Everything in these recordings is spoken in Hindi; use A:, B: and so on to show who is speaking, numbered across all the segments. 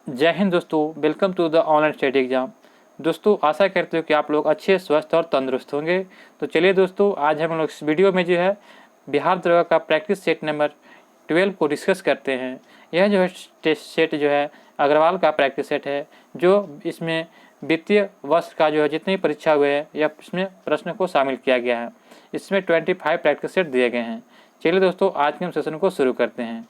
A: जय हिंद दोस्तों, welcome to the online study exam. दोस्तों आशा करते हो कि आप लोग अच्छे, स्वस्थ और तंदुरुस्त होंगे। तो चलिए दोस्तों, आज हम लोग इस वीडियो में जो है बिहार दरोगा का प्रैक्टिस सेट नंबर 12 को डिस्कस करते हैं। यह जो है टेस्ट सेट जो है अग्रवाल का प्रैक्टिस सेट है, जो इसमें वित्तीय वर्ष का जो है जितनी परीक्षा हुए हैं या इसमें प्रश्न को शामिल किया गया है। इसमें 25 प्रैक्टिस सेट दिए गए हैं। चलिए दोस्तों, आज के हम सेशन को शुरू करते हैं।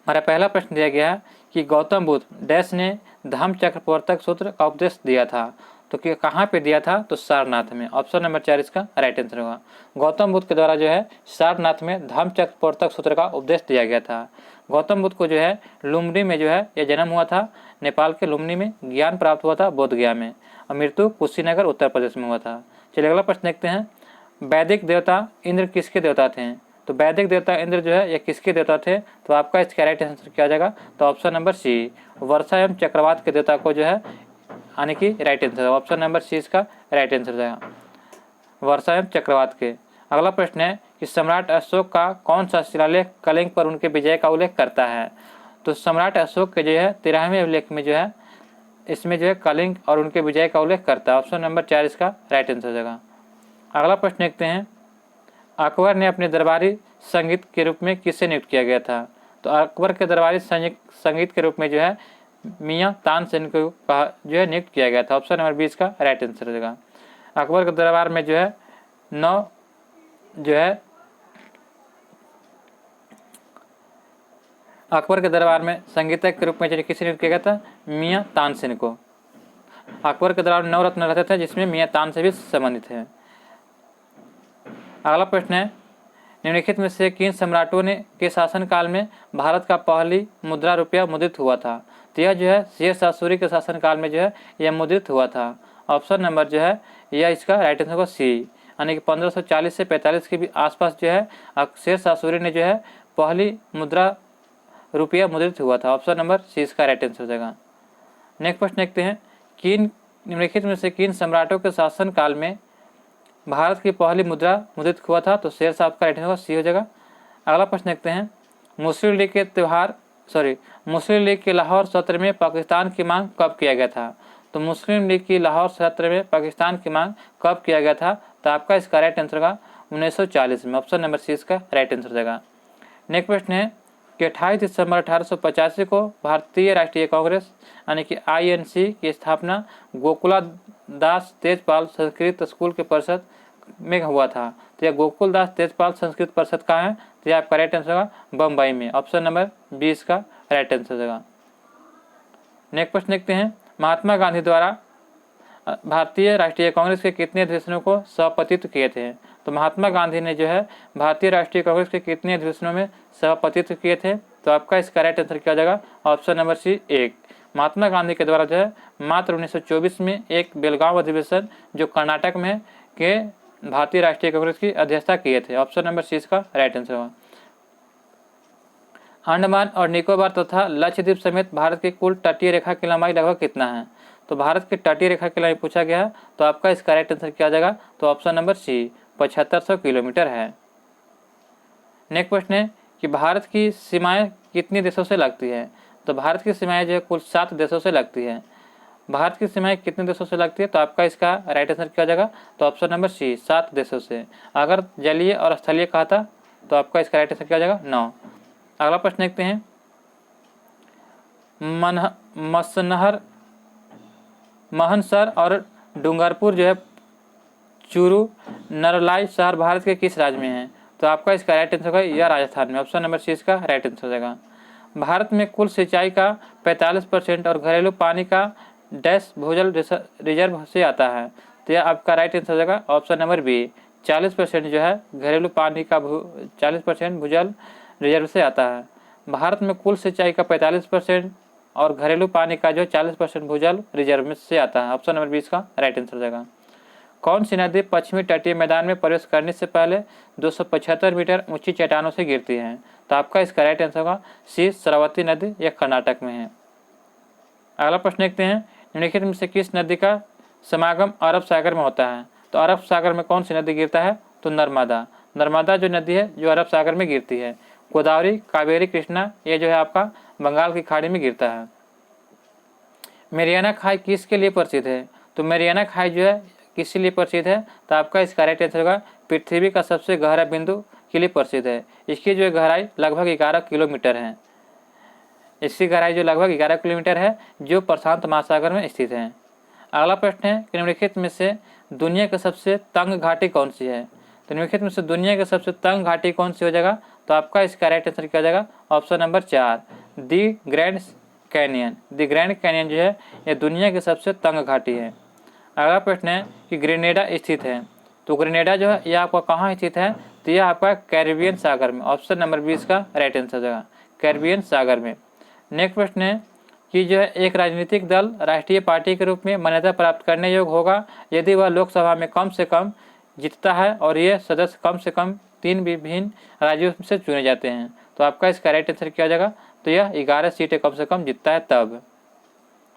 A: हमारा पहला प्रश्न दिया गया है कि गौतम बुद्ध डैश ने धम्म चक्र प्रवर्तक सूत्र का उपदेश दिया था। तो कि कहाँ पे दिया था? तो सारनाथ में। ऑप्शन नंबर 4 इसका राइट आंसर होगा। गौतम बुद्ध के द्वारा जो है सारनाथ में धम्म चक्र प्रवर्तक सूत्र का उपदेश दिया गया था। गौतम बुद्ध को जो है लुम्बिनी में जो है यह जन्म हुआ था। नेपाल के लुम्बिनी में ज्ञान प्राप्त हुआ था बोध गया में, और मृत्यु कुशीनगर उत्तर प्रदेश में हुआ था। चलिए अगला प्रश्न देखते हैं। वैदिक देवता इंद्र किसके देवता थे? तो वैदिक देवता इंद्र जो है यह किसके देवता थे? तो आपका इसका राइट आंसर क्या हो जाएगा? तो ऑप्शन नंबर सी, वर्षा एवं चक्रवात के देवता को जो है यानी कि right answer. Option number C इसका राइट आंसर हो जाएगा, वर्षा एवं चक्रवात के। अगला प्रश्न है कि सम्राट अशोक का कौन सा शिलालेख कलिंग पर उनके विजय का उल्लेख करता है? तो सम्राट अशोक के जो है 13वें अभिलेख में जो है इसमें जो है कलिंग और उनके विजय का उल्लेख करता है। ऑप्शन नंबर 4 इसका राइट आंसर हो जाएगा। अगला प्रश्न देखते हैं। अकबर ने अपने दरबारी संगीत के रूप में किसे नियुक्त किया गया था? तो अकबर के दरबारी संगीत के रूप में जो है मियाँ तानसेन को जो है नियुक्त किया गया था। ऑप्शन नंबर 20 का राइट आंसर हो जाएगा। अकबर के दरबार में जो है अकबर के दरबार में संगीतज्ञ के रूप में जो किसे नियुक्त किया गया था? मियाँ तानसेन को। अकबर के दरबार में 9 रत्न रहते थे, जिसमें मियाँ तानसेन भी संबंधित है। अगला प्रश्न है, निम्नलिखित में से किन सम्राटों ने के शासनकाल में भारत का पहली मुद्रा रुपया मुद्रित हुआ था? तो यह जो है शेरशाह सूरी के शासनकाल में जो है यह मुद्रित हुआ था। ऑप्शन नंबर जो है यह इसका राइट आंसर होगा सी, यानी कि 1540 से 45 के भी आसपास जो है शेरशाह सूरी ने जो है पहली मुद्रा रुपया मुद्रित हुआ था। ऑप्शन नंबर सी इसका राइट आंसर हो जाएगा। नेक्स्ट प्रश्न देखते हैं। किन निम्नलिखित में से किन सम्राटों के शासनकाल में भारत की पहली मुद्रा मुद्रित हुआ था? तो शेरशाह का राइट आंसर सी हो जाएगा। अगला प्रश्न देखते हैं। मुस्लिम लीग के लाहौर सत्र में पाकिस्तान की मांग कब किया गया था? तो मुस्लिम लीग की लाहौर सत्र में पाकिस्तान की मांग कब किया गया था? तो आपका इसका राइट आंसर होगा 1940 में। ऑप्शन नंबर सी इसका राइट आंसर हो जाएगा। नेक्स्ट प्रश्न है कि 28 दिसंबर 1885 को भारतीय राष्ट्रीय कांग्रेस यानी कि INC की स्थापना गोकुला दास तेजपाल संस्कृत स्कूल के परिषद में हुआ था। तो यह गोकुल दास तेजपाल संस्कृत परिषद कहाँ है? तो यह आपका राइट आंसर होगा बम्बई में। ऑप्शन नंबर 20 का राइट आंसर होगा। नेक्स्ट प्रश्न देखते हैं। महात्मा गांधी द्वारा भारतीय राष्ट्रीय कांग्रेस के कितने अधिवेशनों को सभापतित्व किए थे? तो महात्मा गांधी ने जो है भारतीय राष्ट्रीय कांग्रेस के कितने अधिवेशनों में सभापतित्व किए थे? तो आपका इसका राइट आंसर क्या हो जाएगा? Option number C 1। Mahatma Gandhi के द्वारा जो है मात्र 1924 में एक बेलगांव अधिवेशन जो कर्नाटक में के भारतीय राष्ट्रीय कांग्रेस की अध्यक्षता किए थे। ऑप्शन नंबर सी इसका राइट आंसर होगा। अंडमान और निकोबार तथा लक्षद्वीप समेत भारत की कुल तटीय रेखा की लंबाई लगभग कितना है? तो भारत की तटीय रेखा की लंबाई पूछा गया है, तो आपका इसका राइट आंसर क्या आ जाएगा? तो ऑप्शन नंबर सी 7500 किलोमीटर है। नेक्स्ट प्रश्न है कि भारत की सीमाएं कितने देशों से लगती है? तो भारत की सीमाएं जो है कुल 7 देशों से लगती है। भारत की सीमाएं कितने देशों से लगती है? तो आपका इसका राइट आंसर क्या हो जाएगा? तो ऑप्शन नंबर सी 7 देशों से। अगर जलीय और स्थलीय कहा था तो आपका इसका राइट आंसर क्या हो जाएगा? 9। अगला प्रश्न देखते हैं। मसनहर, महनसर और डूंगरपुर जो है चूरू नरलाई शहर भारत के किस राज्य में है? तो आपका इसका राइट आंसर होगा यह राजस्थान में। ऑप्शन नंबर सी इसका राइट आंसर हो जाएगा। भारत में कुल सिंचाई का 45% और घरेलू पानी का डैश भूजल रिजर्व से आता है। तो यह आपका राइट आंसर हो जाएगा ऑप्शन नंबर बी। 40% जो है घरेलू पानी का 40% भूजल रिजर्व से आता है। भारत में कुल सिंचाई का 45% और घरेलू पानी का जो 40% भूजल रिजर्व में से आता है। ऑप्शन नंबर 20 का राइट आंसर हो जाएगा। कौन सी नदी पश्चिमी तटीय मैदान में प्रवेश करने से पहले 275 मीटर ऊंची चट्टानों से गिरती है? तो आपका इसका राइट आंसर होगा सी सरस्वती नदी, यह कर्नाटक में है। अगला प्रश्न देखते हैं। निम्नलिखित में से किस नदी का समागम अरब सागर में होता है? तो अरब सागर में कौन सी नदी गिरता है? तो नर्मदा। नर्मदा जो नदी है जो अरब सागर में गिरती है। गोदावरी, कावेरी, कृष्णा ये जो है आपका बंगाल की खाड़ी में गिरता है। मेरियाना खाई किसके लिए प्रसिद्ध है? तो मेरियाना खाई जो है किस लिए प्रसिद्ध है? तो आपका इसका राइट आंसर होगा पृथ्वी का सबसे गहरा बिंदु के लिए प्रसिद्ध है। इसकी जो गहराई लगभग 11 किलोमीटर है। इसकी गहराई जो लगभग 11 किलोमीटर है, जो प्रशांत महासागर में स्थित है। अगला प्रश्न है कि निम्नलिखित में से दुनिया की सबसे तंग घाटी कौन सी है? तो निम्नलिखित में से दुनिया की सबसे तंग घाटी कौन सी हो जाएगा? तो आपका इसका राइट आंसर क्या हो जाएगा? ऑप्शन नंबर 4, दी ग्रैंड कैनियन। दी ग्रैंड कैनियन जो है ये दुनिया की सबसे तंग घाटी है। अगला प्रश्न है कि ग्रेनेडा स्थित है। तो ग्रेनेडा जो है यह आपका कहाँ स्थित है? तो यह आपका कैरिबियन सागर में। ऑप्शन नंबर 20 का राइट आंसर हो जाएगा कैरिबियन सागर में। नेक्स्ट प्रश्न है कि जो है एक राजनीतिक दल राष्ट्रीय पार्टी के रूप में मान्यता प्राप्त करने योग्य होगा यदि वह लोकसभा में कम से कम जीतता है और ये सदस्य कम से कम 3 विभिन्न राज्यों से चुने जाते हैं। तो आपका इसका राइट आंसर क्या हो जाएगा? तो यह 11 सीटें कम से कम जीतता है तब।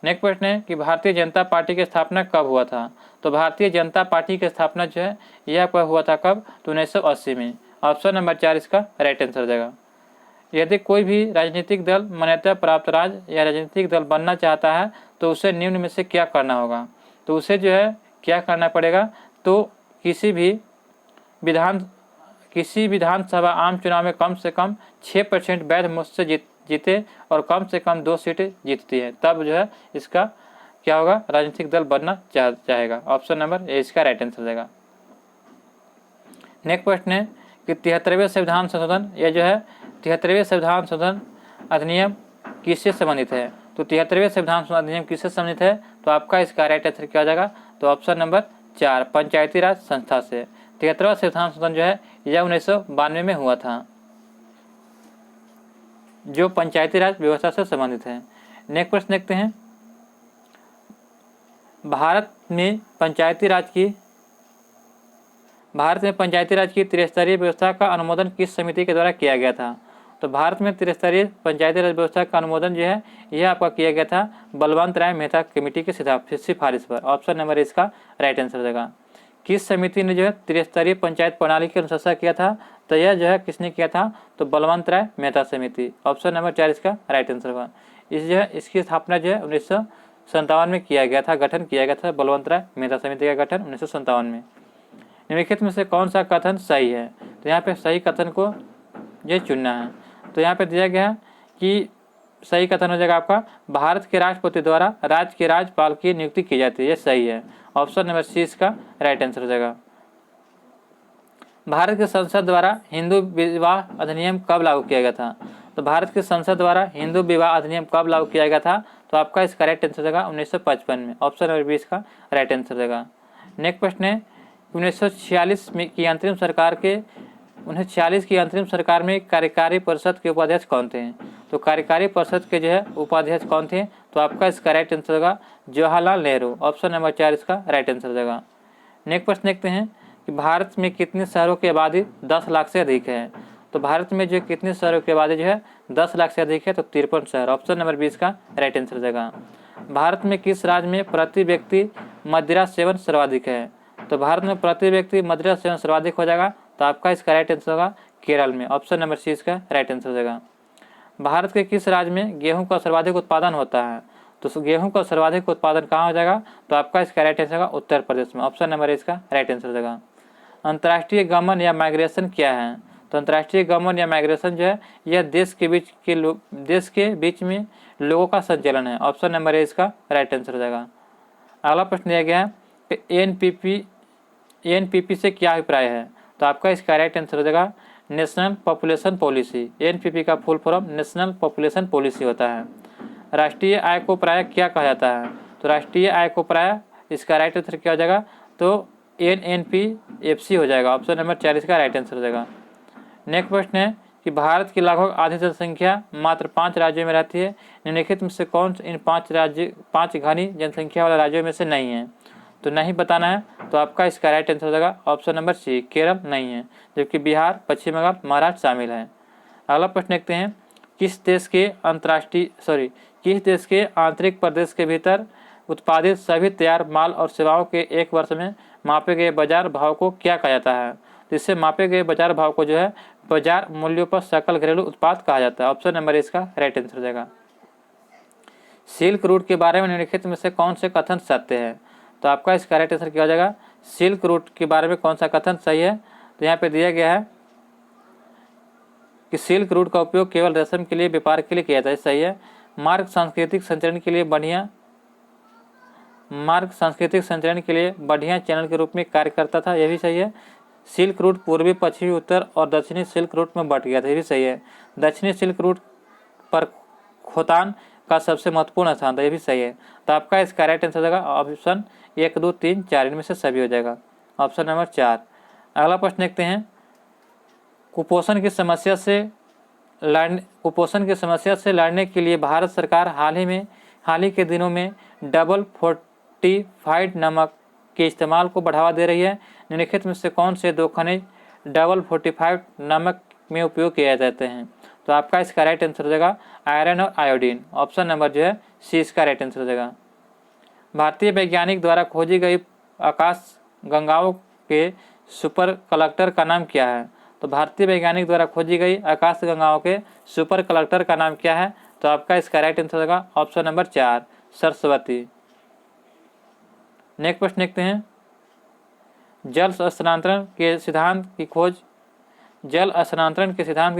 A: नेक्स्ट प्रश्न है कि भारतीय जनता पार्टी की स्थापना कब हुआ था? तो भारतीय जनता पार्टी की स्थापना जो है यह कब हुआ था? कब? तो 1980 में। ऑप्शन नंबर 4 इसका राइट आंसर हो जाएगा। यदि कोई भी राजनीतिक दल मान्यता प्राप्त राज्य या राजनीतिक दल बनना चाहता है तो उसे निम्न में से क्या करना होगा? तो उसे जो है क्या करना पड़ेगा? तो किसी विधानसभा आम चुनाव में कम से कम 6% वैध मत से जीते और कम से कम 2 सीटें जीतती है, तब जो है इसका क्या होगा? राजनीतिक दल बनना चाहेगा। ऑप्शन नंबर ए इसका राइट आंसर देगा। नेक्स्ट प्रश्न है कि 73वें संविधान संशोधन यह जो है 73वें संविधान संशोधन अधिनियम किससे संबंधित है? तो 73वें संविधान संशोधन अधिनियम किससे संबंधित है? तो आपका इसका राइट आंसर क्या हो जाएगा? तो ऑप्शन नंबर 4 पंचायती राज संस्था से। 73वां संविधान संशोधन जो है यह 1992 में हुआ था, जो पंचायती राज व्यवस्था से संबंधित है। नेक्स्ट प्रश्न देखते हैं, भारत में पंचायती राज की त्रिस्तरीय व्यवस्था का अनुमोदन किस समिति के द्वारा किया गया था? तो भारत में त्रिस्तरीय पंचायती राज व्यवस्था का अनुमोदन जो है यह आपका किया गया था बलवंत राय मेहता कमेटी की सिफारिश पर। ऑप्शन नंबर इसका राइट आंसर देगा। किस समिति ने जो है त्रिस्तरीय पंचायत प्रणाली की अनुशंसा किया था? तो यह जो है किसने किया था? तो बलवंत राय मेहता समिति। ऑप्शन नंबर 4 इसका राइट आंसर होगा। इसकी स्थापना जो है 1957 में किया गया था, गठन किया गया था बलवंत राय मेहता समिति का गठन 1957 में। निम्नलिखित में से कौन सा कथन सही है? तो यहाँ पे सही कथन को ये चुनना है। तो यहाँ पे दिया गया है कि सही कथन हो जाएगा आपका भारत के राष्ट्रपति द्वारा राज्य के राज्यपाल की नियुक्ति की जाती है, ये सही है। ऑप्शन नंबर सी इसका राइट आंसर हो जाएगा। भारत के संसद द्वारा हिंदू विवाह अधिनियम कब लागू किया गया था? तो भारत के संसद द्वारा हिंदू विवाह अधिनियम कब लागू किया गया था? तो आपका इसका राइट आंसर देगा 1955 में। ऑप्शन नंबर 20 का राइट आंसर देगा। नेक्स्ट प्रश्न है 1946 की अंतरिम सरकार में कार्यकारी परिषद के उपाध्यक्ष कौन थे? तो कार्यकारी परिषद के जो है उपाध्यक्ष कौन थे? तो आपका इसका राइट आंसर होगा जवाहरलाल नेहरू। ऑप्शन नंबर 4 इसका राइट आंसर देगा। नेक्स्ट प्रश्न देखते हैं कि भारत में कितने शहरों की आबादी 10 लाख से अधिक है? तो भारत में जो कितने शहरों की आबादी जो है 10 लाख से अधिक है? तो 53 शहर। ऑप्शन नंबर 20 का राइट आंसर देगा। भारत में किस राज्य में प्रति व्यक्ति मदिरा सेवन सर्वाधिक है? तो भारत में प्रति व्यक्ति मदिरा सेवन सर्वाधिक हो जाएगा, तो आपका इसका राइट आंसर होगा केरल में। ऑप्शन नंबर सी इसका राइट आंसर देगा। भारत के किस राज्य में गेहूं का सर्वाधिक उत्पादन होता है? तो गेहूं का सर्वाधिक उत्पादन कहाँ हो जाएगा? तो आपका इसका राइट आंसर होगा उत्तर प्रदेश में। ऑप्शन नंबर इसका राइट आंसर देगा। अंतर्राष्ट्रीय गमन या माइग्रेशन क्या है? तो अंतर्राष्ट्रीय गमन या माइग्रेशन जो है यह देश के बीच में लोगों का संचलन है। ऑप्शन नंबर ए इसका राइट आंसर हो जाएगा। अगला प्रश्न दिया गया है कि एनपीपी से क्या अभिप्राय है? तो आपका इसका राइट आंसर हो जाएगा नेशनल पॉपुलेशन पॉलिसी। एनपीपी का full form national population policy होता है। राष्ट्रीय आय को प्राय क्या कहा जाता है? तो राष्ट्रीय आय को प्राय इसका राइट आंसर क्या हो जाएगा? तो एनएनपीएफसी हो जाएगा। ऑप्शन नंबर 4 इसका राइट आंसर हो जाएगा। नेक्स्ट प्रश्न है कि भारत की लगभग आधी जनसंख्या मात्र 5 राज्यों में रहती है। निम्नलिखित में से कौन इन 5 घनी जनसंख्या वाले राज्यों में से नहीं है? तो नहीं बताना है, तो आपका इसका राइट आंसर हो जाएगा ऑप्शन नंबर सी केरल नहीं है, जबकि बिहार, पश्चिम बंगाल, महाराष्ट्र शामिल है। अगला प्रश्न देखते हैं किस देश के आंतरिक प्रदेश के भीतर उत्पादित सभी तैयार माल और सेवाओं के एक वर्ष में मापे गए बाजार भाव को क्या कहा जाता है? तो इससे मापे गए बाजार भाव को जो है बाजार मूल्यों पर सकल घरेलू उत्पाद कहा जाता है। ऑप्शन नंबर इसका राइट आंसर हो जाएगा। सिल्क रूट के बारे में निम्नलिखित में से कौन से कथन सत्य है? तो आपका इसका राइट आंसर क्या हो जाएगा? सिल्क रूट के बारे में कौन सा कथन सही है? तो यहाँ पे दिया गया है कि सिल्क रूट का उपयोग केवल रेशम के लिए व्यापार के लिए किया जाता है, सही है। मार्ग सांस्कृतिक संचरण के लिए बढ़िया चैनल के रूप में कार्य करता था, यह भी सही है। सिल्क रूट पूर्वी, पश्चिमी, उत्तर और दक्षिणी सिल्क रूट में बंट गया था, यह भी सही है। दक्षिणी सिल्क रूट पर खोतान का सबसे महत्वपूर्ण स्थान था, यह भी सही है। तो आपका इसका राइट आंसर हो जाएगा ऑप्शन 1, 2, 3, 4 इनमें से सभी हो जाएगा, ऑप्शन नंबर 4। अगला प्रश्न देखते हैं। कुपोषण की समस्या से लड़ने के लिए भारत सरकार हाल ही के दिनों में डबल फोर्टिफाइड नमक के इस्तेमाल को बढ़ावा दे रही है। निम्नलिखित में से कौन से दो खनिज डबल फोर्टिफाइड नमक में उपयोग किए जाते हैं? तो आपका इसका राइट आंसर हो जाएगा आयरन और आयोडीन, ऑप्शन नंबर जो है सी इसका राइट आंसर हो जाएगा। भारतीय वैज्ञानिक द्वारा खोजी गई आकाश गंगाओं के सुपर कलेक्टर का नाम क्या है? तो भारतीय वैज्ञानिक द्वारा खोजी गई आकाश गंगाओं के सुपर कलेक्टर का नाम क्या है? तो आपका इसका राइट आंसर होगा ऑप्शन नंबर 4 सरस्वती। नेक्स्ट प्रश्न देखते हैं। जल स्थानांतरण के सिद्धांत की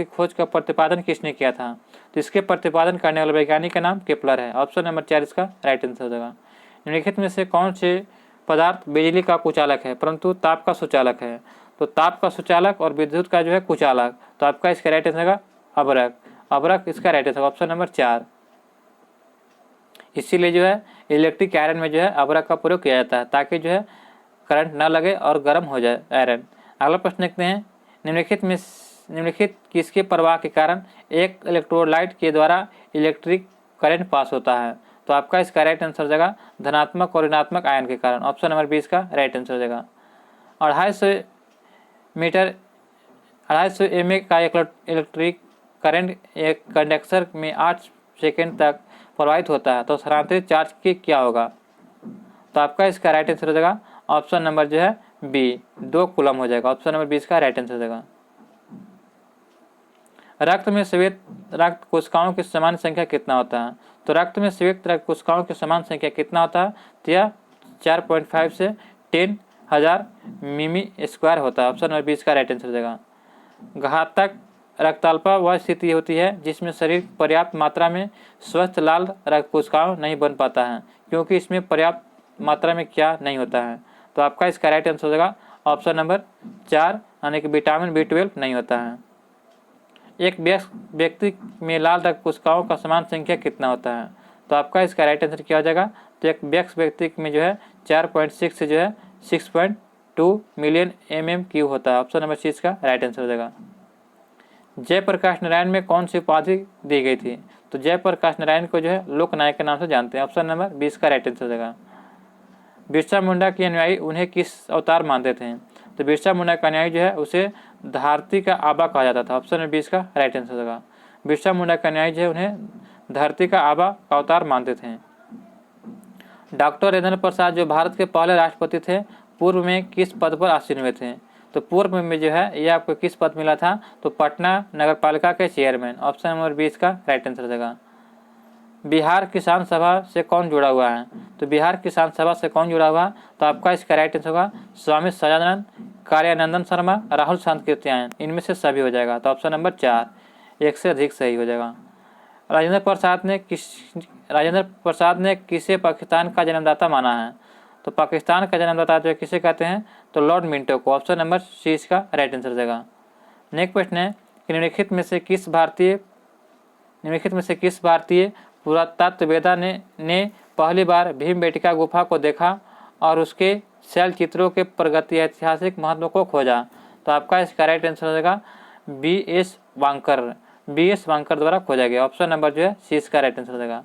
A: खोज का प्रतिपादन किसने किया था? तो इसके प्रतिपादन करने वाले वैज्ञानिक का नाम केपलर है, ऑप्शन नंबर 4 इसका राइट आंसर हो जाएगा। निम्नलिखित में से कौन से पदार्थ बिजली का कुचालक है परंतु ताप का सुचालक है? तो ताप का सुचालक और विद्युत का जो है कुचालक, तो आपका इसका राइट आंसर होगा अभ्रक इसका राइट आंसर ऑप्शन नंबर 4। इसीलिए जो है इलेक्ट्रिक आयरन में जो है अभ्रक का प्रयोग किया जाता है ताकि जो है करंट न लगे और गर्म हो जाए आयरन। अगला प्रश्न देखते हैं। निम्नलिखित किसके प्रवाह के कारण एक इलेक्ट्रोलाइट के द्वारा इलेक्ट्रिक करंट पास होता है? तो आपका इसका राइट आंसर हो जाएगा धनात्मक और ऋणात्मक आयन के कारण, ऑप्शन नंबर 20 का राइट आंसर हो जाएगा। 250 mA का इलेक्ट्रिक करंट एक कंडक्टर में 8 सेकेंड तक प्रवाहित होता है, तो स्थानांतरित चार्ज की क्या होगा? तो आपका इसका राइट आंसर हो जाएगा ऑप्शन नंबर जो है बी 2 कूलम हो जाएगा, ऑप्शन नंबर 20 का राइट आंसर हो जाएगा। रक्त में श्वेत रक्त कोशिकाओं की समान संख्या कितना होता है? तो रक्त में श्वेत रक्त कोशिकाओं की समान संख्या कितना होता है? तो यह 4.5 से 10,000 मिमी स्क्वायर होता है, ऑप्शन नंबर 20 का राइट आंसर हो जाएगा। घातक रक्ताल्पता वह स्थिति होती है जिसमें शरीर पर्याप्त मात्रा में स्वस्थ लाल रक्त कोशिकाओं नहीं बन पाता है, क्योंकि इसमें पर्याप्त मात्रा में क्या नहीं होता है? तो आपका इसका राइट आंसर हो जाएगा ऑप्शन नंबर 4 यानी कि विटामिन B12 नहीं होता है। एक व्यक्ति में लाल रक्त कोशिकाओं का समान संख्या कितना होता है? तो आपका इसका राइट आंसर क्या हो जाएगा? तो एक व्यक्ति में जो है 4.6 से जो है 6.2 मिलियन mm³ होता है, ऑप्शन नंबर 6 का राइट आंसर हो जाएगा। जयप्रकाश नारायण में कौन सी उपाधि दी गई थी? तो जयप्रकाश नारायण को जो है लोकनायक के नाम से जानते हैं, ऑप्शन नंबर 20 का राइट आंसर हो जाएगा। बिरसा मुंडा के अनुयायी उन्हें किस अवतार मानते थे? तो बिरसा मुंडा का अनुयायी जो है उसे धरती का आबा कहा जाता था, ऑप्शन नंबर 20 का राइट आंसर होगा। बिरसा मुंडा का अनुयायी जो है उन्हें धरती का आबा का अवतार मानते थे। डॉक्टर राजेंद्र प्रसाद जो भारत के पहले राष्ट्रपति थे, पूर्व में किस पद पर आसीन हुए थे? तो पूर्व में जो है ये आपको किस पद मिला था? तो पटना नगर पालिका के चेयरमैन, ऑप्शन नंबर 20 का राइट आंसर हो जाएगा। बिहार किसान सभा से कौन जुड़ा हुआ है? तो बिहार किसान सभा से कौन जुड़ा हुआ? तो आपका इसका राइट आंसर होगा स्वामी सदानंद, कार्यानंदन शर्मा, राहुल सांकृत्यायन, इनमें से सभी हो जाएगा, तो ऑप्शन नंबर 4 एक से अधिक सही हो जाएगा। राजेंद्र प्रसाद ने किसे पाकिस्तान का जन्मदाता माना है? तो पाकिस्तान का जन्मदाता जो किसे कहते हैं? तो लॉर्ड मिंटो को, ऑप्शन नंबर 6 का राइट आंसर हो जाएगा। नेक्स्ट प्रश्न है कि निम्नलिखित में से किस भारतीय पुरातत्ववेत्ता ने पहली बार भीमबेटका गुफा को देखा और उसके शैल चित्रों के प्रगति ऐतिहासिक महत्व को खोजा? तो आपका इसका राइट आंसर हो जाएगा B.S. वांकर द्वारा खोजा गया, ऑप्शन नंबर जो है सी इसका राइट आंसर हो जाएगा।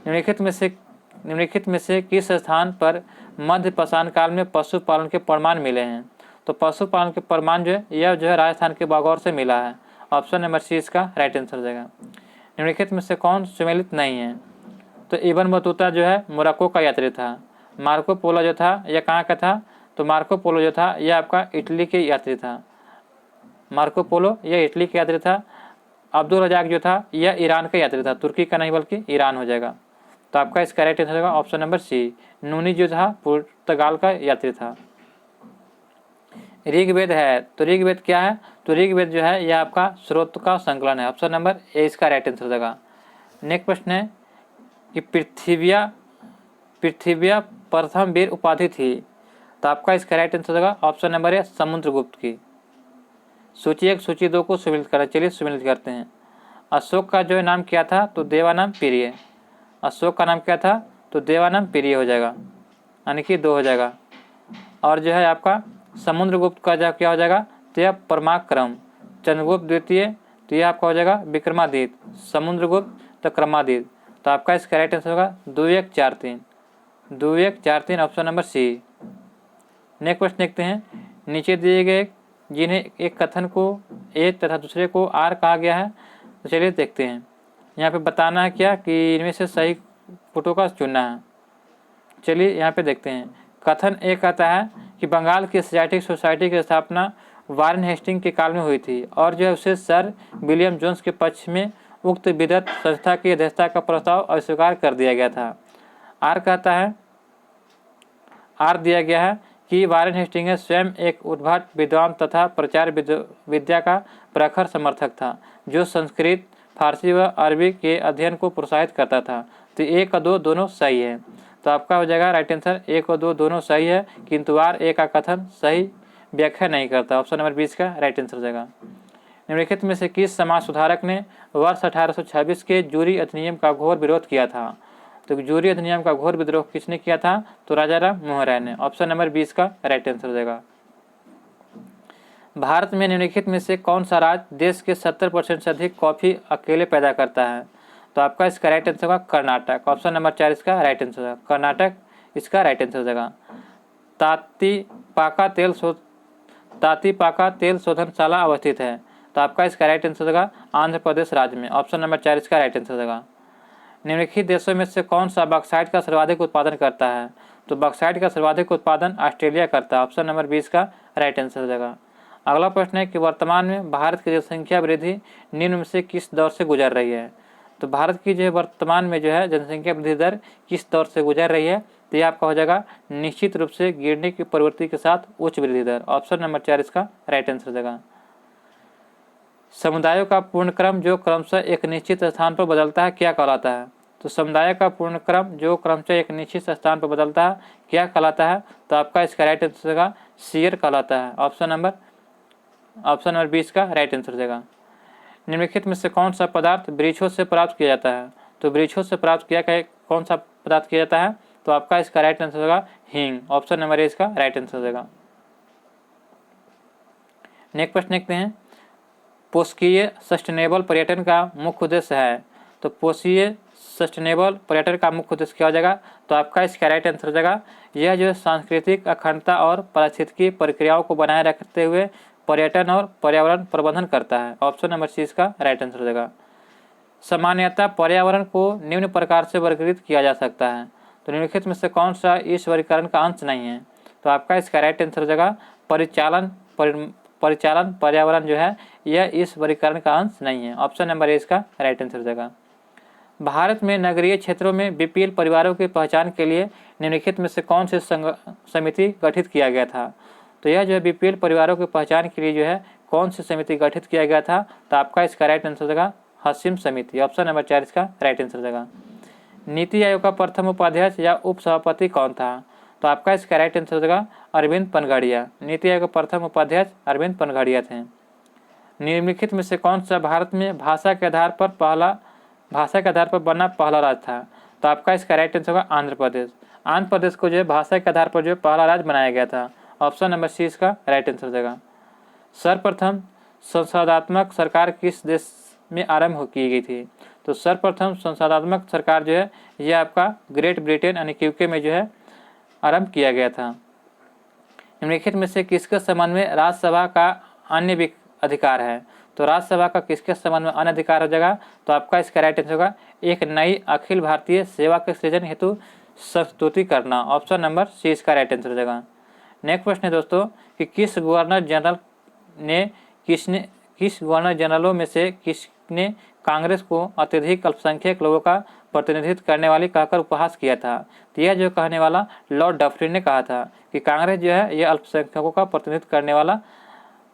A: निम्नलिखित में से किस स्थान पर मध्य पाषाण काल में पशुपालन के प्रमाण मिले हैं? तो पशुपालन के प्रमाण जो है यह जो है राजस्थान के बागौर से मिला है, ऑप्शन नंबर सी इसका राइट आंसर हो जाएगा। निम्नलिखित में से कौन सुमेलित नहीं है? तो इब्न बतूता जो है मोरक्को का यात्री था। मार्को पोलो जो था यह कहाँ का था? तो मार्को पोलो जो था यह आपका इटली के यात्री था। मार्को पोलो यह इटली का यात्री था। अब्दुल रजाक जो था यह ईरान का यात्री था, तुर्की का नहीं बल्कि ईरान हो जाएगा। तो आपका इसका राइट आंसर होगा ऑप्शन नंबर सी, नूनी जो था पुर्तगाल का यात्री था। ऋग्वेद है, तो ऋग्वेद क्या है, तो ऋग्वेद जो है यह आपका स्रोत का संकलन है। ऑप्शन नंबर ए इसका राइट आंसर होगा। नेक्स्ट प्रश्न है कि पृथ्विया प्रथम वीर उपाधि थी, तो आपका इसका राइट आंसर होगा ऑप्शन नंबर ए समुद्रगुप्त की। सूची 1 सूची 2 को सम्मिलित करें, चलिए सम्मिलित करते हैं। अशोक का जो नाम क्या था, तो देवानाम प्रिय। अशोक का नाम क्या था, तो देवानाम प्रिय हो जाएगा, यानी कि 2 हो जाएगा। और जो है आपका समुद्रगुप्त का जो क्या हो जाएगा, तो यह परमाक्रम। चंद्रगुप्त द्वितीय, तो यह आपका हो जाएगा विक्रमादित्य। समुद्रगुप्त तो क्रमादित्य, तो आपका इसका राइट आंसर होगा 2 1 4 3, 2 1 4 3 option number C. Next question देखते हैं। नीचे दिए गए जिन्हें एक कथन को ए तथा दूसरे को आर कहा गया है, तो चलिए देखते हैं। यहाँ पे बताना है क्या कि इनमें से सही फोटो का चुनना है। चलिए यहाँ पे देखते हैं। कथन ए कहता है कि बंगाल की एशियाटिक सोसाइटी की स्थापना वारेन हेस्टिंग के काल में हुई थी और जो है उसे सर विलियम जोन्स के पक्ष में उक्त विदत संस्था की अध्यक्षता का प्रस्ताव अस्वीकार कर दिया गया था। आर कहता है, आर दिया गया है कि वारेन हेस्टिंग्स स्वयं एक उद्भट विद्वान तथा प्रचार विद्या का प्रखर समर्थक था, जो संस्कृत, फारसी व अरबी के अध्ययन को प्रोत्साहित करता था। तो 1 और 2 दोनों सही है, तो आपका हो जाएगा राइट आंसर 1 और 2 दोनों सही है, किंतु आर ए का कथन सही व्याख्या नहीं करता। ऑप्शन नंबर 20 का राइट आंसर हो जाएगा। निम्नलिखित में से किस समाज सुधारक ने वर्ष 1826 के जूरी अधिनियम का घोर विरोध किया था? तो जूरी अधिनियम का घोर विद्रोह किसने किया था? तो राजाराम मोहन राय ने। ऑप्शन नंबर 20 का राइट आंसर हो जाएगा। भारत में निम्नलिखित में से कौन सा राज्य देश के 70% से अधिक कॉफी अकेले पैदा करता है? तो आपका इसका राइट आंसर होगा कर्नाटक। ऑप्शन नंबर 4 इसका राइट आंसर होगा, कर्नाटक इसका राइट आंसर हो जाएगा। तातीपाका तेल शोधनशाला अवस्थित है, तो आपका इसका राइट आंसर होगा आंध्र प्रदेश राज्य में। ऑप्शन नंबर 4 इसका राइट आंसर होगा। निम्नलिखित देशों में से कौन सा बॉक्साइट का सर्वाधिक उत्पादन करता है? तो बॉक्साइट का सर्वाधिक उत्पादन ऑस्ट्रेलिया करता है। ऑप्शन नंबर 20 का राइट आंसर हो जाएगा। अगला प्रश्न है कि वर्तमान में भारत की जनसंख्या वृद्धि निम्न में से किस दौर से गुजर रही है? तो भारत की जो है वर्तमान में जो है जनसंख्या वृद्धि दर किस दौर से गुजर रही है? तो ये आपका हो जाएगा निश्चित रूप से गिरने की प्रवृत्ति के साथ उच्च वृद्धि दर। ऑप्शन नंबर 4 इसका राइट आंसर हो जाएगा। समुदायों का पूर्ण क्रम जो क्रमशः एक निश्चित स्थान पर बदलता है क्या कहलाता है? तो समुदाय का पूर्ण क्रम जो क्रमशः एक निश्चित स्थान पर बदलता है क्या कहलाता है? तो आपका इसका राइट आंसर होगा शियर कहलाता है। ऑप्शन नंबर 20 का राइट आंसर हो जाएगा। निम्नलिखित में से कौन सा पदार्थ वृक्षों से प्राप्त किया जाता है? तो वृक्षों से प्राप्त किया गया कौन सा पदार्थ किया जाता है? तो आपका इसका राइट आंसर होगा हींग। ऑप्शन नंबर 1 इसका राइट आंसर हो जाएगा। नेक्स्ट प्रश्न देखते हैं। पोषकीय सस्टेनेबल पर्यटन का मुख्य उद्देश्य है, तो पोषकीय सस्टेनेबल पर्यटन का मुख्य उद्देश्य क्या हो जाएगा? तो आपका इसका राइट आंसर हो जाएगा यह जो सांस्कृतिक अखंडता और पारिस्थितिकी प्रक्रियाओं को बनाए रखते हुए पर्यटन और पर्यावरण प्रबंधन करता है। ऑप्शन नंबर सी इसका राइट आंसर हो जाएगा। सामान्यतः पर्यावरण को निम्न प्रकार से वर्गीकृत किया जा सकता है, तो निम्नलिखित में से कौन सा इस वर्गीकरण का अंश नहीं है? तो आपका इसका राइट आंसर हो जाएगा परिचालन पर्यावरण जो है यह इस वर्गीकरण का अंश नहीं है। ऑप्शन नंबर ए इसका राइट आंसर हो जाएगा। भारत में नगरीय क्षेत्रों में बीपीएल परिवारों की पहचान के लिए निम्नलिखित में से कौन सी समिति गठित किया गया था? तो यह जो है बीपीएल परिवारों की पहचान के लिए जो है कौन सी समिति गठित किया गया था? तो आपका इसका राइट आंसर हो जाएगा हसीम समिति। ऑप्शन नंबर 4 इसका राइट आंसर हो जाएगा। नीति आयोग का प्रथम उपाध्यक्ष या उपसभापति कौन था? तो आपका इसका राइट आंसर हो जाएगा अरविंद पनघड़िया। नीति आयोग का प्रथम उपाध्यक्ष अरविंद पनघड़िया थे। निम्नलिखित में से कौन सा भारत में भाषा के आधार पर बना पहला राज्य था? तो आपका इसका राइट आंसर होगा आंध्र प्रदेश। आंध्र प्रदेश को जो है भाषा के आधार पर जो है पहला राज्य बनाया गया था। ऑप्शन नंबर सी इसका राइट आंसर हो जाएगा। सर्वप्रथम संसदात्मक सरकार किस देश में आरंभ की गई थी? तो सर्वप्रथम संसदात्मक सरकार जो है यह आपका ग्रेट ब्रिटेन यानी यूके में जो है आरंभ किया गया था। निम्नलिखित में से किसके संबंध में राज्यसभा का अन्य अधिकार है? तो राज्यसभा का किसके संबंध में अन्य अधिकार हो जाएगा? तो आपका इसका राइट आंसर होगा एक नई अखिल भारतीय सेवा के सृजन हेतु संस्तुति करना। ऑप्शन नंबर सी इसका राइट आंसर हो जाएगा। नेक्स्ट प्रश्न है दोस्तों कि किस गवर्नर जनरलों में से किसने कांग्रेस को अत्यधिक अल्पसंख्यक लोगों का प्रतिनिधित्व करने वाली कहकर उपहास किया था। तो यह जो कहने वाला लॉर्ड डफरिन ने कहा था कि कांग्रेस जो है यह अल्पसंख्यकों का प्रतिनिधित्व करने वाला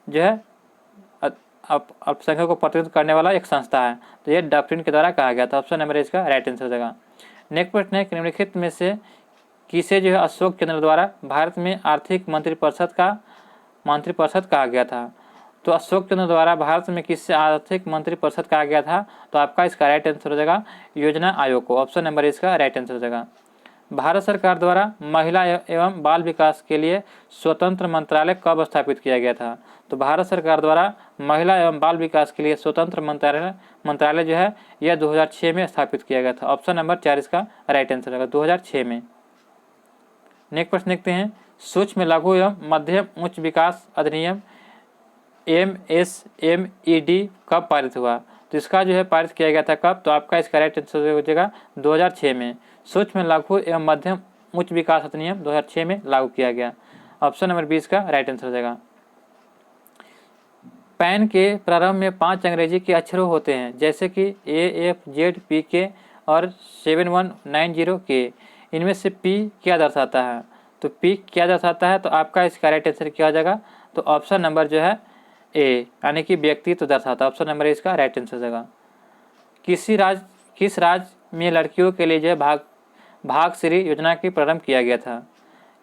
A: जो है अल्पसंख्यकों को प्रतिनिधित्व करने वाला एक संस्था है। तो यह डफरिन के द्वारा कहा गया था। ऑप्शन नंबर इसका राइट आंसर हो जाएगा। नेक्स्ट प्रश्न है, निम्नलिखित में से किसे जो है अशोक चंद्र द्वारा भारत में आर्थिक मंत्रिपरिषद कहा गया था। तो अशोक चंद्र द्वारा भारत में किससे आर्थिक मंत्रिपरिषद कहा गया था। तो आपका इसका राइट आंसर हो जाएगा योजना आयोग को। ऑप्शन नंबर इसका राइट आंसर हो जाएगा। भारत सरकार द्वारा महिला एवं बाल विकास के लिए स्वतंत्र मंत्रालय कब स्थापित किया गया था। तो भारत सरकार द्वारा महिला एवं बाल विकास के लिए स्वतंत्र मंत्रालय जो है यह 2006 में स्थापित किया गया था। ऑप्शन नंबर 4 इसका राइट आंसर होगा 2006 में। नेक्स्ट प्रश्न देखते हैं, सूक्ष्म लघु एवं मध्यम उच्च विकास अधिनियम MSMED कब पारित हुआ। तो इसका जो है पारित किया गया था कब। तो आपका इसका राइट आंसर हो जाएगा 2006 में। सूक्ष्म लघु एवं मध्यम उच्च विकास अधिनियम 2006 में लागू किया गया। ऑप्शन नंबर 20 का राइट आंसर हो जाएगा। पैन के प्रारंभ में 5 अंग्रेजी के अक्षरों होते हैं जैसे कि AFZPK और 7190K। इनमें से P क्या दर्शाता है। तो P क्या दर्शाता है। तो आपका इसका राइट आंसर क्या हो जाएगा। तो ऑप्शन नंबर जो है A यानी कि व्यक्तित्व दर्शाता है। ऑप्शन नंबर इसका राइट आंसर हो जाएगा। किस राज्य में लड़कियों के लिए जो है भाग्यश्री योजना की प्रारंभ किया गया था।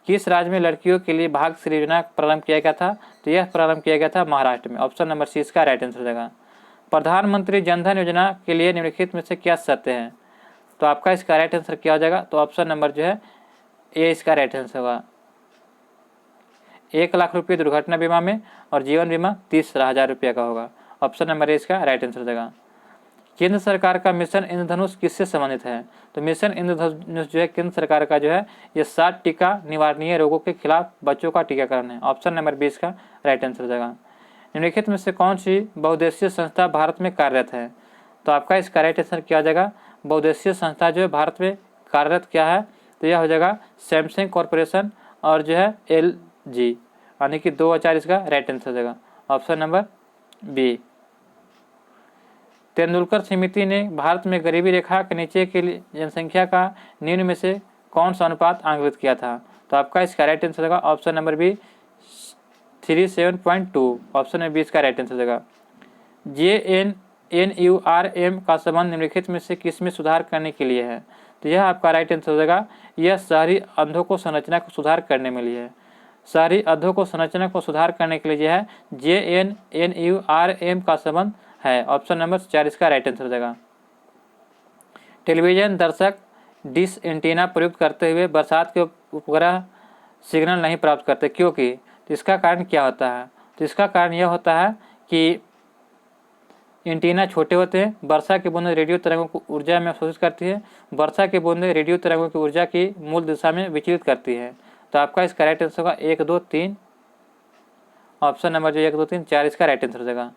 A: किस राज्य में लड़कियों के लिए भाग्यश्री योजना प्रारंभ किया गया था। तो यह प्रारंभ किया गया था महाराष्ट्र में। ऑप्शन नंबर सी इसका राइट आंसर हो जाएगा। प्रधानमंत्री जनधन योजना के लिए निम्नलिखित में से क्या शर्तें हैं। तो आपका इसका राइट आंसर क्या हो जाएगा। तो ऑप्शन नंबर जो है ए इसका राइट आंसर होगा। 1 लाख रुपये दुर्घटना बीमा में और जीवन बीमा 30,000 रुपये का होगा। ऑप्शन नंबर ए इसका राइट आंसर हो जाएगा। केंद्र सरकार का मिशन इंद्रधनुष किससे संबंधित है। तो मिशन इंद्रधनुष जो है केंद्र सरकार का जो है ये 7 टीका निवारणीय रोगों के खिलाफ बच्चों का टीकाकरण है। ऑप्शन नंबर 20 का राइट आंसर हो जाएगा। निम्नलिखित में से कौन सी बहुउद्देशीय संस्था भारत में कार्यरत है। तो आपका इसका राइट आंसर क्या हो जाएगा। बहुउद्देशीय संस्था जो है भारत में कार्यरत क्या है। तो यह हो जाएगा सैमसंग कॉरपोरेशन और जो है LG यानी कि 2004 इसका राइट आंसर हो जाएगा। Option number B. तेंदुलकर समिति ने भारत में गरीबी रेखा के नीचे के लिए जनसंख्या का निम्न में से कौन सा अनुपात आंकलित किया था। तो आपका इसका राइट आंसर होगा option number B 37.2। Option number 20 का राइट आंसर होगा। JNNURM का संबंध निम्नलिखित में से किस में सुधार करने के लिए है। तो यह आपका राइट आंसर हो जाएगा। यह शहरी अंधों को संरचना को सुधार करने में लिए है। शहरी अंधों को संरचना को सुधार करने के लिए है JNNURM का संबंध है। ऑप्शन नंबर 4 इसका राइट आंसर हो जाएगा। टेलीविजन दर्शक डिश एंटीना प्रयुक्त करते हुए बरसात के उपग्रह सिग्नल नहीं प्राप्त करते क्योंकि। तो इसका कारण क्या होता है। तो इसका कारण यह होता है कि एंटीना छोटे होते हैं। वर्षा की बूंदें रेडियो तरंगों को ऊर्जा में अवशोषित करती है। वर्षा की बूंदें रेडियो तरंगों की ऊर्जा की मूल दिशा में विचलित करती है। तो आपका इसका राइट आंसर होगा 1, 2, 3। ऑप्शन नंबर जो 1, 2, 3, 4 इसका राइट आंसर हो जाएगा।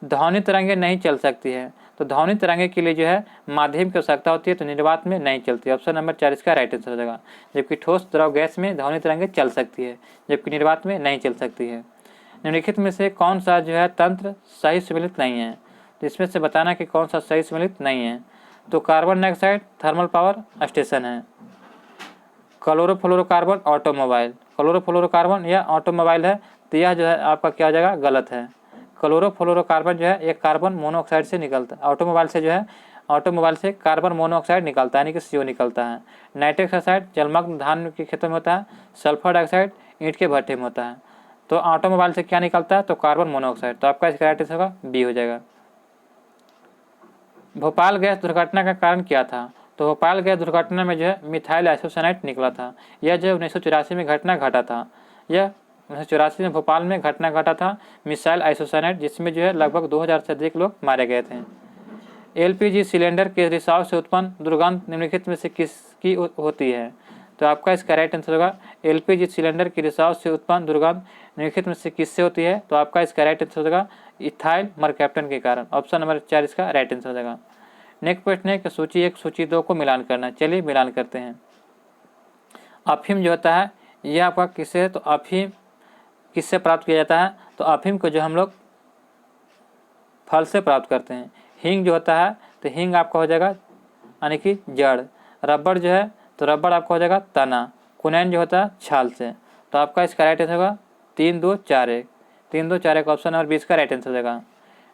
A: ध्वनि तरंगें नहीं चल सकती है। तो ध्वनि तरंगे के लिए जो है माध्यम की आवश्यकता होती है तो निर्वात में नहीं चलती। ऑप्शन नंबर 4 इसका राइट आंसर हो जाएगा। जबकि ठोस द्रव गैस में ध्वनि तरंगें चल सकती है जबकि निर्वात में नहीं चल सकती है। निम्नलिखित में से कौन सा जो है तंत्र सही सम्मिलित नहीं है। तो इसमें से बताना कि कौन सा सही सम्मिलित नहीं है। तो carbon dioxide thermal power station है। Chlorofluorocarbon automobile. क्लोरोफ्लोरोकार्बन यह ऑटोमोबाइल है। तो यह जो है आपका क्या हो जाएगा गलत है। क्लोरोफ्लोरोकार्बन जो है एक कार्बन मोनोऑक्साइड से निकलता है। ऑटोमोबाइल से जो है ऑटोमोबाइल से कार्बन मोनोऑक्साइड निकलता है यानी कि CO निकलता है। नाइट्रिक ऑक्साइड जलमग्न धान के खेतों में होता है। सल्फर डाइऑक्साइड ईंट के भट्ठे में होता है। तो ऑटोमोबाइल से क्या निकलता है। तो कार्बन मोनोऑक्साइड। तो आपका इसका राइट आंसर होगा बी हो जाएगा। भोपाल गैस दुर्घटना का कारण क्या था। तो भोपाल गैस दुर्घटना में जो है मिथाइल आइसोसाइनेट निकला था। यह जो 1984 में घटना घटा था। यह 1984 में भोपाल में घटना घटा था मिसाइल आइसोसाइनेट जिसमें जो है लगभग 2000 से अधिक लोग मारे गए थे। LPG सिलेंडर के रिसाव से उत्पन्न दुर्गंध निम्नलिखित में से किसकी होती है। तो आपका इसका राइट आंसर होगा LPG सिलेंडर के रिसाव से उत्पन्न दुर्गंध निम्नलिखित में से किससे होती है। तो आपका इसका राइट आंसर होगा इथाइल मरकैप्टन के कारण। ऑप्शन नंबर 4 इसका राइट आंसर हो जाएगा। नेक्स्ट प्रश्न है कि सूची 1 सूची 2 को मिलान करना। चलिए मिलान करते हैं। अफीम जो होता है यह आपका किससे है। तो अफीम किससे प्राप्त किया जाता है। तो अफीम को जो हम लोग फल से प्राप्त करते हैं। हिंग जो होता है तो हिंग आपका हो जाएगा यानी कि जड़। रबड़ जो है तो रबड़ आपका हो जाएगा तना। कुनैन जो होता है छाल से। तो आपका इसका राइट आंसर होगा 3, 2, 4, 1। 3, 2, 4, 1 ऑप्शन नंबर 20 का राइट आंसर हो जाएगा।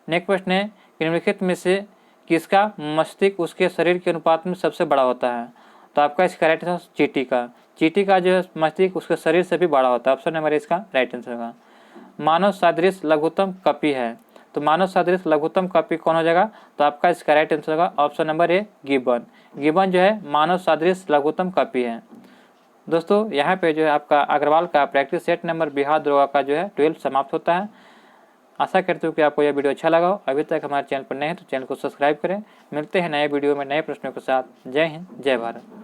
A: नेक्स्ट प्रश्न है निम्नलिखित में से किसका मस्तिष्क उसके शरीर के अनुपात में सबसे बड़ा होता है। तो आपका इसका राइट आंसर चींटी का। चींटी का जो है मस्तिष्क उसके शरीर से भी बड़ा होता है। ऑप्शन नंबर इसका राइट आंसर होगा। मानव सदृश लघुत्तम कपि है। तो मानव सदृश लघुत्तम कपि कौन हो जाएगा। तो आपका इसका राइट आंसर होगा option number A Gibbon. Gibbon जो है मानव सदृश लघुत्तम कपि है। दोस्तों यहाँ पे जो है आपका अग्रवाल का प्रैक्टिस सेट नंबर बिहार दरोगा का जो है 12 समाप्त होता है। आशा करते हो कि आपको यह वीडियो अच्छा लगा हो। अभी तक हमारे चैनल पर नए हैं तो चैनल को सब्सक्राइब करें। मिलते हैं नए वीडियो में नए प्रश्नों के साथ। जय हिंद, जय भारत।